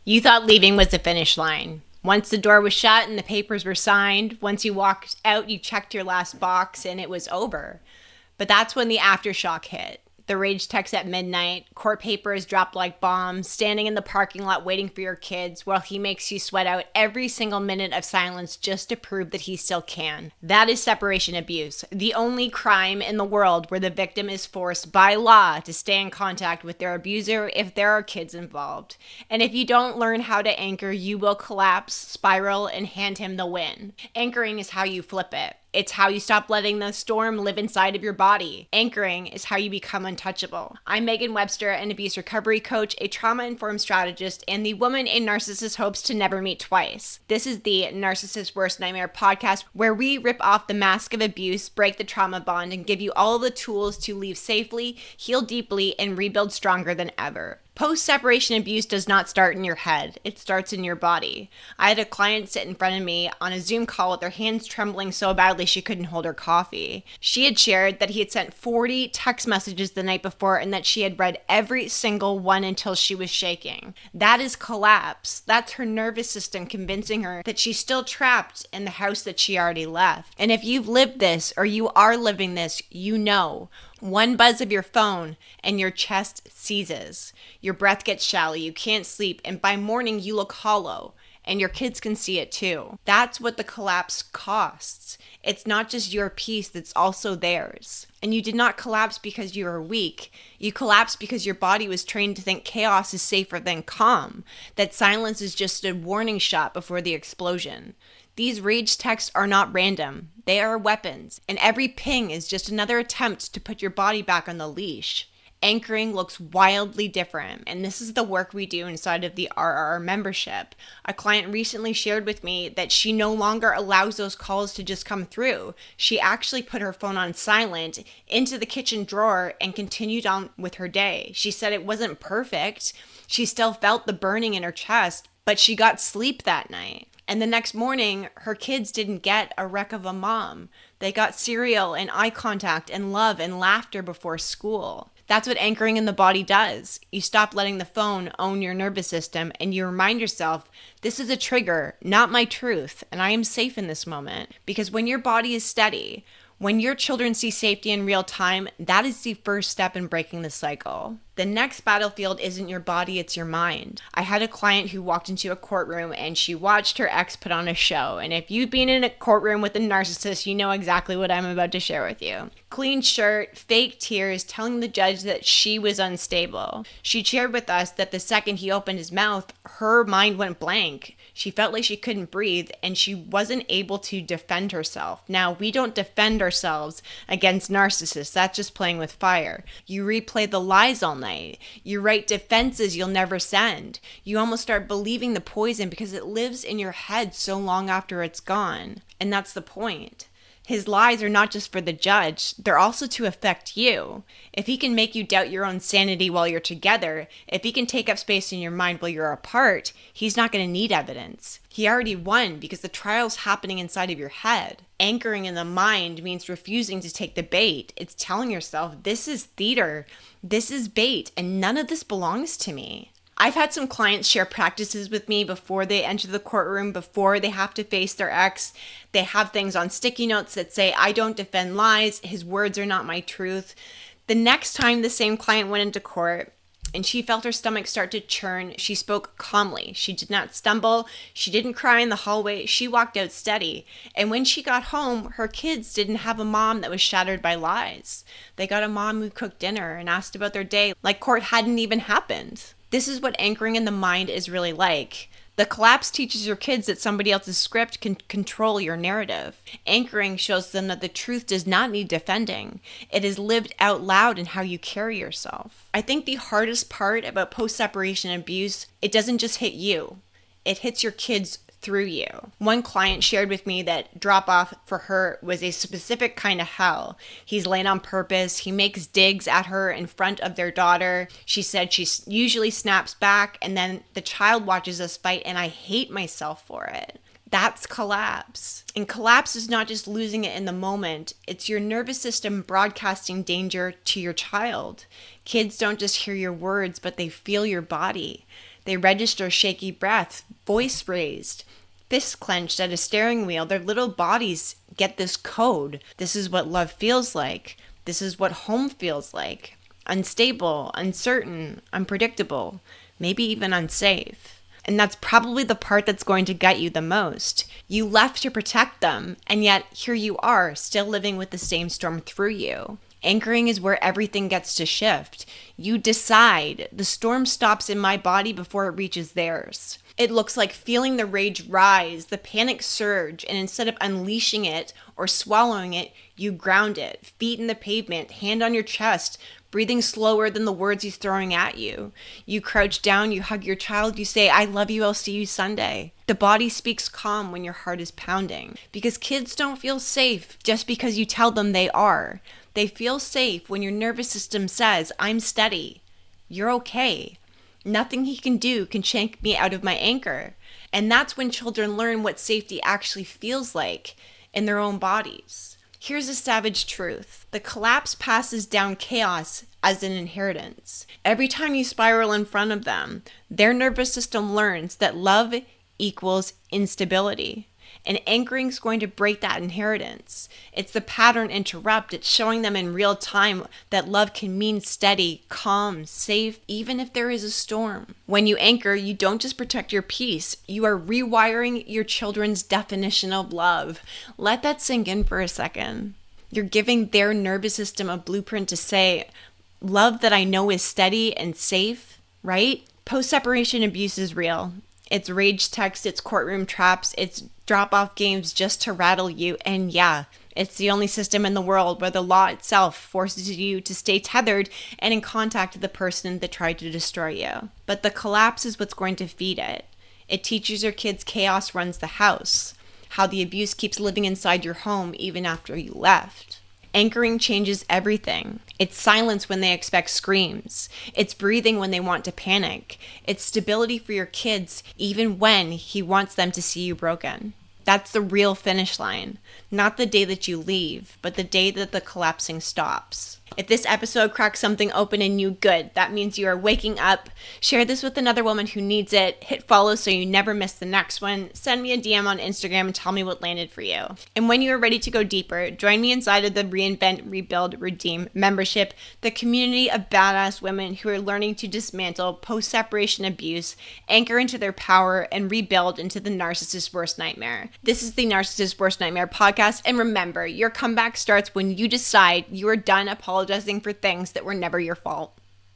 You thought leaving was the finish line. Once the door was shut and the papers were signed, once you walked out, you checked your last box and it was over. But that's when the aftershock hit. The rage text at midnight, court papers dropped like bombs, standing in the parking lot waiting for your kids while he makes you sweat out every single minute of silence just to prove that he still can. That is separation abuse, the only crime in the world where the victim is forced by law to stay in contact with their abuser if there are kids involved. And if you don't learn how to anchor, you will collapse, spiral, and hand him the win. Anchoring is how you flip it. It's how you stop letting the storm live inside of your body. Anchoring is how you become untouchable. I'm Megan Webster, an abuse recovery coach, a trauma-informed strategist, and the woman a narcissist hopes to never meet twice. This is the Narcissist's Worst Nightmare podcast, where we rip off the mask of abuse, break the trauma bond, and give you all the tools to leave safely, heal deeply, and rebuild stronger than ever. Post-separation abuse does not start in your head. It starts in your body. I had a client sit in front of me on a Zoom call with her hands trembling so badly she couldn't hold her coffee. She had shared that he had sent 40 text messages the night before and that she had read every single one until she was shaking. That is collapse. That's her nervous system convincing her that she's still trapped in the house that she already left. And if you've lived this or you are living this, you know. One buzz of your phone and your chest seizes. Your breath gets shallow, you can't sleep, and by morning you look hollow. And your kids can see it too. That's what the collapse costs. It's not just your peace, it's also theirs. And you did not collapse because you were weak. You collapsed because your body was trained to think chaos is safer than calm, that silence is just a warning shot before the explosion. These rage texts are not random. They are weapons, and every ping is just another attempt to put your body back on the leash. Anchoring looks wildly different, and this is the work we do inside of the RR membership. A client recently shared with me that she no longer allows those calls to just come through. She actually put her phone on silent into the kitchen drawer and continued on with her day. She said it wasn't perfect. She still felt the burning in her chest, but she got sleep that night. And the next morning, her kids didn't get a wreck of a mom. They got cereal and eye contact and love and laughter before school. That's what anchoring in the body does. You stop letting the phone own your nervous system and you remind yourself, this is a trigger, not my truth, and I am safe in this moment. Because when your body is steady, when your children see safety in real time, that is the first step in breaking the cycle. The next battlefield isn't your body, it's your mind. I had a client who walked into a courtroom and she watched her ex put on a show. And if you've been in a courtroom with a narcissist, you know exactly what I'm about to share with you. Clean shirt, fake tears, telling the judge that she was unstable. She shared with us that the second he opened his mouth, her mind went blank. She felt like she couldn't breathe and she wasn't able to defend herself. Now, we don't defend ourselves against narcissists. That's just playing with fire. You replay the lies all night. You write defenses you'll never send. You almost start believing the poison because it lives in your head so long after it's gone. And that's the point. His lies are not just for the judge, they're also to affect you. If he can make you doubt your own sanity while you're together, if he can take up space in your mind while you're apart, he's not going to need evidence. He already won because the trial's happening inside of your head. Anchoring in the mind means refusing to take the bait. It's telling yourself, this is theater, this is bait, and none of this belongs to me. I've had some clients share practices with me before they enter the courtroom, before they have to face their ex. They have things on sticky notes that say, I don't defend lies, his words are not my truth. The next time the same client went into court and she felt her stomach start to churn, she spoke calmly. She did not stumble. She didn't cry in the hallway. She walked out steady. And when she got home, her kids didn't have a mom that was shattered by lies. They got a mom who cooked dinner and asked about their day like court hadn't even happened. This is what anchoring in the mind is really like. The collapse teaches your kids that somebody else's script can control your narrative. Anchoring shows them that the truth does not need defending. It is lived out loud in how you carry yourself. I think the hardest part about post-separation abuse, it doesn't just hit you. It hits your kids through you. One client shared with me that drop-off for her was a specific kind of hell. He's late on purpose. He makes digs at her in front of their daughter. She said she usually snaps back, and then the child watches us fight, and I hate myself for it. That's collapse. And collapse is not just losing it in the moment. It's your nervous system broadcasting danger to your child. Kids don't just hear your words, but they feel your body. They register shaky breath, voice raised, fists clenched at a steering wheel. Their little bodies get this code. This is what love feels like. This is what home feels like. Unstable, uncertain, unpredictable, maybe even unsafe. And that's probably the part that's going to gut you the most. You left to protect them, and yet here you are, still living with the same storm through you. Anchoring is where everything gets to shift. You decide, the storm stops in my body before it reaches theirs. It looks like feeling the rage rise, the panic surge, and instead of unleashing it or swallowing it, you ground it, feet in the pavement, hand on your chest, breathing slower than the words he's throwing at you. You crouch down, you hug your child, you say, I love you, I'll see you Sunday. The body speaks calm when your heart is pounding, because kids don't feel safe just because you tell them they are. They feel safe when your nervous system says, I'm steady, you're okay. Nothing he can do can shake me out of my anchor. And that's when children learn what safety actually feels like in their own bodies. Here's a savage truth. The collapse passes down chaos as an inheritance. Every time you spiral in front of them, their nervous system learns that love equals instability. And anchoring is going to break that inheritance. It's the pattern interrupt. It's showing them in real time that love can mean steady, calm, safe, even if there is a storm. When you anchor, you don't just protect your peace. You are rewiring your children's definition of love. Let that sink in for a second. You're giving their nervous system a blueprint to say, love that I know is steady and safe, right? Post-separation abuse is real. It's rage text, it's courtroom traps, it's drop-off games just to rattle you. And yeah, it's the only system in the world where the law itself forces you to stay tethered and in contact with the person that tried to destroy you. But the collapse is what's going to feed it. It teaches your kids chaos runs the house, how the abuse keeps living inside your home even after you left. Anchoring changes everything. It's silence when they expect screams. It's breathing when they want to panic. It's stability for your kids even when he wants them to see you broken. That's the real finish line. Not the day that you leave, but the day that the collapsing stops. If this episode cracks something open in you, good. That means you are waking up. Share this with another woman who needs it. Hit follow so you never miss the next one. Send me a DM on Instagram and tell me what landed for you. And when you are ready to go deeper, join me inside of the Reinvent, Rebuild, Redeem membership, the community of badass women who are learning to dismantle post-separation abuse, anchor into their power, and rebuild into the narcissist's worst nightmare. This is the Narcissist's Worst Nightmare podcast, and remember, your comeback starts when you decide you are done apologizing for things that were never your fault.